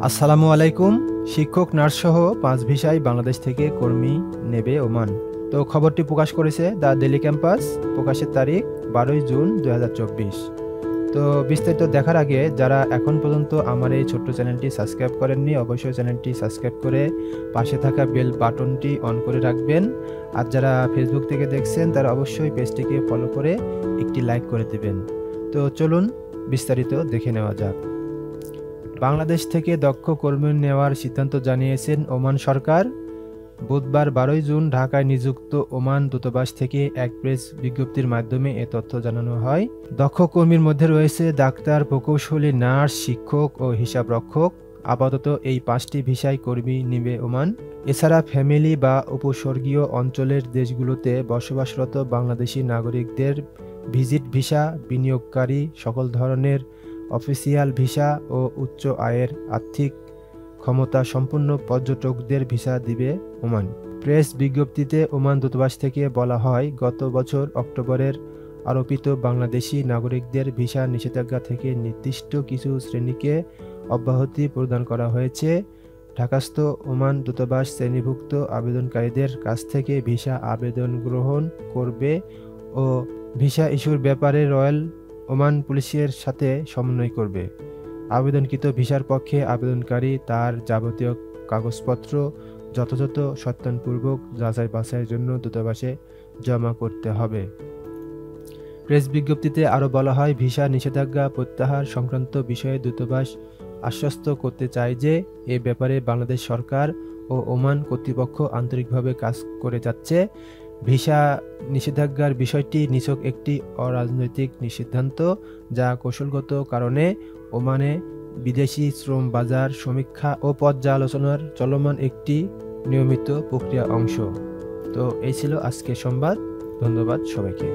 আসসালামু আলাইকুম। শিক্ষক, নার্সসহ ৫ ভিসায় বাংলাদেশ থেকে কর্মী নেবে ওমান। তো খবরটি প্রকাশ করেছে দ্য ডেইলি ক্যাম্পাস। প্রকাশের তারিখ ১২ই জুন ২০২৪। তো বিস্তারিত দেখার আগে যারা এখন পর্যন্ত আমার এই ছোট্ট চ্যানেলটি সাবস্ক্রাইব করেননি, অবশ্যই চ্যানেলটি সাবস্ক্রাইব করে পাশে থাকা বেল বাটনটি অন করে রাখবেন। আর যারা ফেসবুক থেকে দেখছেন তারা অবশ্যই পেজটিকে ফলো করে একটি লাইক করে দেবেন। তো চলুন বিস্তারিত দেখে নেওয়া যাক। বাংলাদেশ থেকে দক্ষ কর্মী নেওয়ার সিদ্ধান্ত জানিয়েছেন ওমান সরকার। বুধবার ১২ই জুন ঢাকায় নিযুক্ত ওমান দূতাবাস থেকে এক প্রেস বিজ্ঞপ্তির মাধ্যমে এ তথ্য জানানো হয়। দক্ষ কর্মীর মধ্যে রয়েছে ডাক্তার, প্রকৌশলী, নার্স, শিক্ষক ও হিসাবরক্ষক। আপাতত এই ৫টি ভিসায় কর্মী নিবে ওমান। এছাড়া ফ্যামিলি বা উপস্বর্গীয় অঞ্চলের দেশগুলোতে বসবাসরত বাংলাদেশি নাগরিকদের ভিজিট ভিসা, বিনিয়োগকারী, সকল ধরনের অফিসিয়াল ভিসা ও উচ্চ আয়ের আর্থিক ক্ষমতা সম্পন্ন পর্যটকদের ভিসা দিবে ওমান। প্রেস বিজ্ঞপ্তিতে ওমান দূতাবাস থেকে বলা হয়, গত বছর অক্টোবরের আরোপিত বাংলাদেশি নাগরিকদের ভিসা নিষেধাজ্ঞা থেকে নির্দিষ্ট কিছু শ্রেণীকে অব্যাহতি প্রদান করা হয়েছে। ঢাকাস্থ ওমান দূতাবাস শ্রেণীভুক্ত আবেদনকারীদের কাছ থেকে ভিসা আবেদন গ্রহণ করবে ও ভিসা ইস্যুর ব্যাপারে রয়্যাল ওমান পুলিশের সাথে সমন্বয় করবে। আবেদনকৃত ভিসার পক্ষে আবেদনকারী তার যাবতীয় কাগজপত্র যথাযথ সত্যায়নপূর্বক যাচাই বাছাইয়ের জন্য দূতাবাসে জমা করতে হবে। প্রেস বিজ্ঞপ্তিতে আরও বলা হয়, ভিসা নিষেধাজ্ঞা প্রত্যাহার সংক্রান্ত বিষয়ে দূতাবাস আশ্বস্ত করতে চায় যে এ ব্যাপারে বাংলাদেশ সরকার ও ওমান কর্তৃপক্ষ আন্তরিকভাবে কাজ করে যাচ্ছে। ভিসা নিষেধাজ্ঞার বিষয়টি নিছক একটি অরাজনৈতিক সিদ্ধান্ত, যা কৌশলগত কারণে ওমানে বিদেশি শ্রম বাজার সমীক্ষা ও পর্যালোচনার চলমান একটি নিয়মিত প্রক্রিয়া অংশ। তো এই ছিল আজকের সংবাদ। ধন্যবাদ সবাইকে।